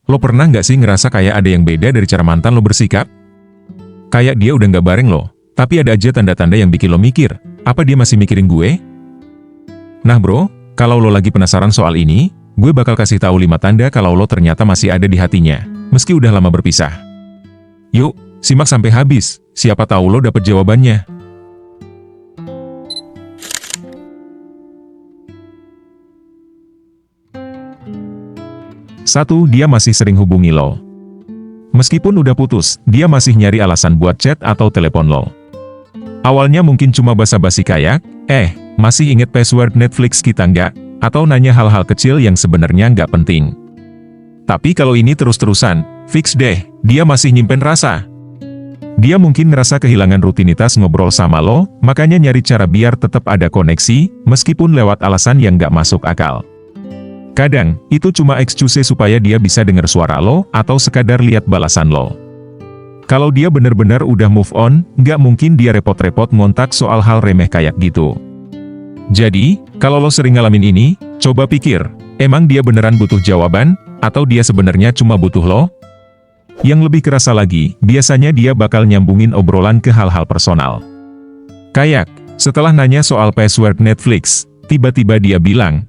Lo pernah nggak sih ngerasa kayak ada yang beda dari cara mantan lo bersikap? Kayak dia udah nggak bareng lo, tapi ada aja tanda-tanda yang bikin lo mikir, apa dia masih mikirin gue? Nah bro, kalau lo lagi penasaran soal ini, gue bakal kasih tahu 5 tanda kalau lo ternyata masih ada di hatinya, meski udah lama berpisah. Yuk, simak sampai habis, siapa tahu lo dapet jawabannya. 1. Dia masih sering hubungi lo. Meskipun udah putus, dia masih nyari alasan buat chat atau telepon lo. Awalnya mungkin cuma basa-basi kayak, masih inget password Netflix kita nggak? Atau nanya hal-hal kecil yang sebenarnya nggak penting. Tapi kalau ini terus-terusan, fix deh, dia masih nyimpen rasa. Dia mungkin ngerasa kehilangan rutinitas ngobrol sama lo, makanya nyari cara biar tetap ada koneksi, meskipun lewat alasan yang nggak masuk akal. Kadang, itu cuma excuse supaya dia bisa dengar suara lo, atau sekadar lihat balasan lo. Kalau dia bener-bener udah move on, nggak mungkin dia repot-repot ngontak soal hal remeh kayak gitu. Jadi, kalau lo sering ngalamin ini, coba pikir, emang dia beneran butuh jawaban, atau dia sebenarnya cuma butuh lo? Yang lebih kerasa lagi, biasanya dia bakal nyambungin obrolan ke hal-hal personal. Kayak, setelah nanya soal password Netflix, tiba-tiba dia bilang,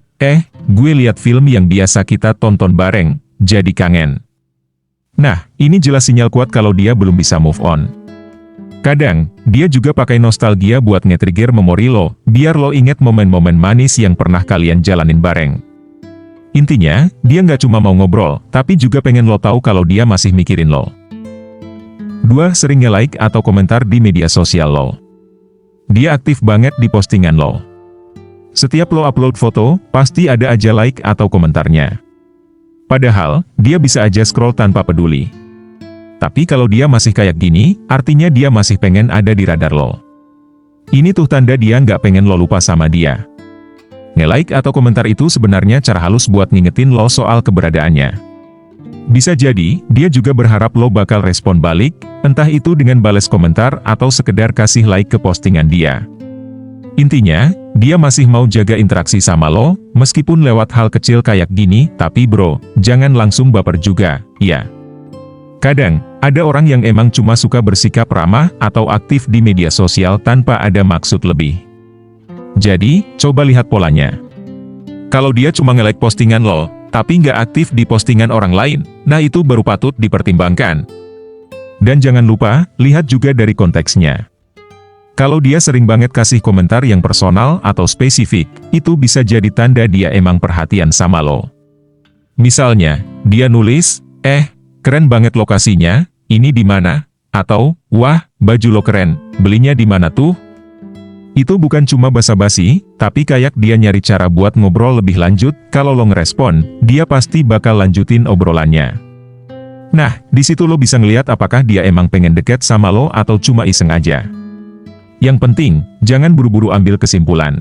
gue lihat film yang biasa kita tonton bareng, jadi kangen. Nah, ini jelas sinyal kuat kalau dia belum bisa move on. Kadang, dia juga pakai nostalgia buat nge-trigger memori lo, biar lo inget momen-momen manis yang pernah kalian jalanin bareng. Intinya, dia nggak cuma mau ngobrol, tapi juga pengen lo tahu kalau dia masih mikirin lo. 2. Sering nge-like atau komentar di media sosial lo. Dia aktif banget di postingan lo. Setiap lo upload foto, pasti ada aja like atau komentarnya. Padahal, dia bisa aja scroll tanpa peduli. Tapi kalau dia masih kayak gini, artinya dia masih pengen ada di radar lo. Ini tuh tanda dia nggak pengen lo lupa sama dia. Nge-like atau komentar itu sebenarnya cara halus buat ngingetin lo soal keberadaannya. Bisa jadi, dia juga berharap lo bakal respon balik, entah itu dengan bales komentar atau sekedar kasih like ke postingan dia. Intinya, dia masih mau jaga interaksi sama lo, meskipun lewat hal kecil kayak gini, tapi bro, jangan langsung baper juga, ya. Kadang, ada orang yang emang cuma suka bersikap ramah atau aktif di media sosial tanpa ada maksud lebih. Jadi, coba lihat polanya. Kalau dia cuma nge-like postingan lo, tapi nggak aktif di postingan orang lain, nah itu baru patut dipertimbangkan. Dan jangan lupa, lihat juga dari konteksnya. Kalau dia sering banget kasih komentar yang personal atau spesifik, itu bisa jadi tanda dia emang perhatian sama lo. Misalnya, dia nulis, keren banget lokasinya, ini di mana? Atau, wah, baju lo keren, belinya di mana tuh? Itu bukan cuma basa-basi, tapi kayak dia nyari cara buat ngobrol lebih lanjut. Kalau lo ngerespon, dia pasti bakal lanjutin obrolannya. Nah, di situ lo bisa ngeliat apakah dia emang pengen deket sama lo atau cuma iseng aja. Yang penting, jangan buru-buru ambil kesimpulan.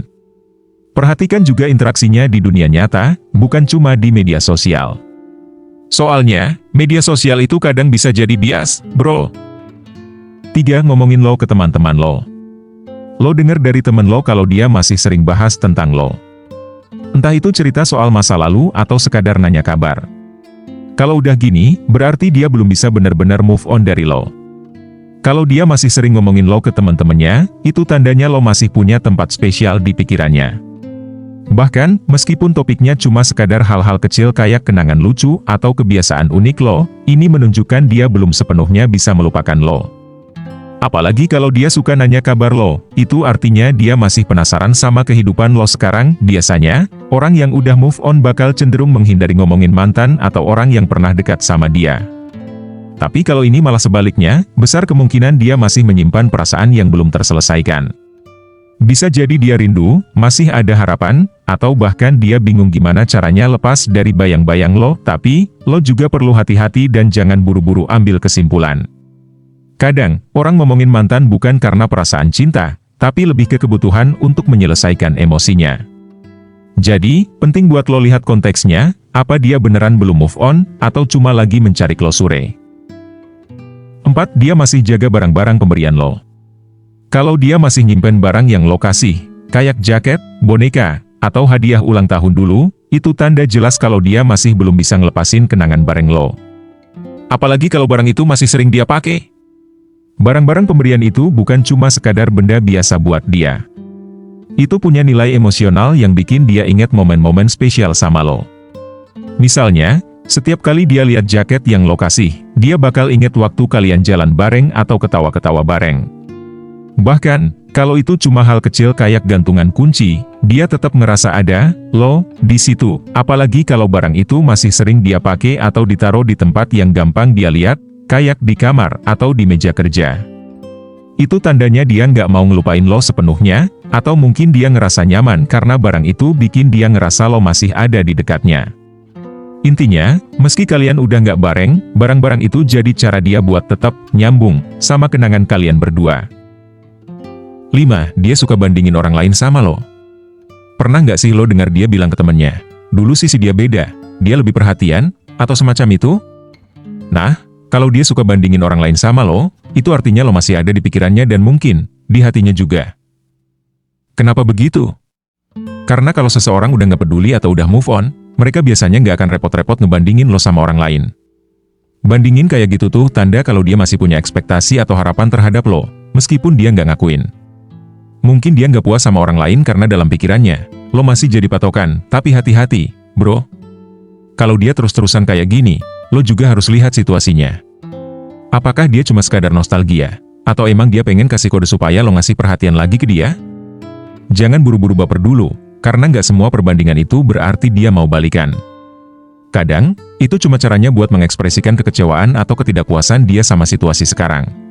Perhatikan juga interaksinya di dunia nyata, bukan cuma di media sosial. Soalnya, media sosial itu kadang bisa jadi bias, bro. 3. Ngomongin lo ke teman-teman lo. Lo denger dari temen lo kalau dia masih sering bahas tentang lo. Entah itu cerita soal masa lalu atau sekadar nanya kabar. Kalau udah gini, berarti dia belum bisa benar-benar move on dari lo. Kalau dia masih sering ngomongin lo ke teman-temannya, itu tandanya lo masih punya tempat spesial di pikirannya. Bahkan, meskipun topiknya cuma sekadar hal-hal kecil kayak kenangan lucu atau kebiasaan unik lo, ini menunjukkan dia belum sepenuhnya bisa melupakan lo. Apalagi kalau dia suka nanya kabar lo, itu artinya dia masih penasaran sama kehidupan lo sekarang. Biasanya, orang yang udah move on bakal cenderung menghindari ngomongin mantan atau orang yang pernah dekat sama dia. Tapi kalau ini malah sebaliknya, besar kemungkinan dia masih menyimpan perasaan yang belum terselesaikan. Bisa jadi dia rindu, masih ada harapan, atau bahkan dia bingung gimana caranya lepas dari bayang-bayang lo. Tapi, lo juga perlu hati-hati dan jangan buru-buru ambil kesimpulan. Kadang, orang ngomongin mantan bukan karena perasaan cinta, tapi lebih ke kebutuhan untuk menyelesaikan emosinya. Jadi, penting buat lo lihat konteksnya, apa dia beneran belum move on, atau cuma lagi mencari closure. 4. Dia masih jaga barang-barang pemberian lo. Kalau dia masih nyimpen barang yang lo kasih, kayak jaket, boneka, atau hadiah ulang tahun dulu, itu tanda jelas kalau dia masih belum bisa ngelepasin kenangan bareng lo. Apalagi kalau barang itu masih sering dia pakai. Barang-barang pemberian itu bukan cuma sekadar benda biasa buat dia. Itu punya nilai emosional yang bikin dia ingat momen-momen spesial sama lo. Misalnya, setiap kali dia lihat jaket yang lo kasih, dia bakal ingat waktu kalian jalan bareng atau ketawa-ketawa bareng. Bahkan, kalau itu cuma hal kecil kayak gantungan kunci, dia tetap ngerasa ada lo di situ. Apalagi kalau barang itu masih sering dia pakai atau ditaruh di tempat yang gampang dia lihat, kayak di kamar atau di meja kerja. Itu tandanya dia nggak mau ngelupain lo sepenuhnya, atau mungkin dia ngerasa nyaman karena barang itu bikin dia ngerasa lo masih ada di dekatnya. Intinya, meski kalian udah nggak bareng, barang-barang itu jadi cara dia buat tetap nyambung sama kenangan kalian berdua. 5. Dia suka bandingin orang lain sama lo. Pernah nggak sih lo dengar dia bilang ke temennya, dulu sih si dia beda, dia lebih perhatian, atau semacam itu? Nah, kalau dia suka bandingin orang lain sama lo, itu artinya lo masih ada di pikirannya dan mungkin di hatinya juga. Kenapa begitu? Karena kalau seseorang udah nggak peduli atau udah move on, mereka biasanya nggak akan repot-repot ngebandingin lo sama orang lain. Bandingin kayak gitu tuh tanda kalau dia masih punya ekspektasi atau harapan terhadap lo, meskipun dia nggak ngakuin. Mungkin dia nggak puas sama orang lain karena dalam pikirannya, lo masih jadi patokan, tapi hati-hati, bro. Kalau dia terus-terusan kayak gini, lo juga harus lihat situasinya. Apakah dia cuma sekadar nostalgia? Atau emang dia pengen kasih kode supaya lo ngasih perhatian lagi ke dia? Jangan buru-buru baper dulu, karena nggak semua perbandingan itu berarti dia mau balikan. Kadang, itu cuma caranya buat mengekspresikan kekecewaan atau ketidakpuasan dia sama situasi sekarang.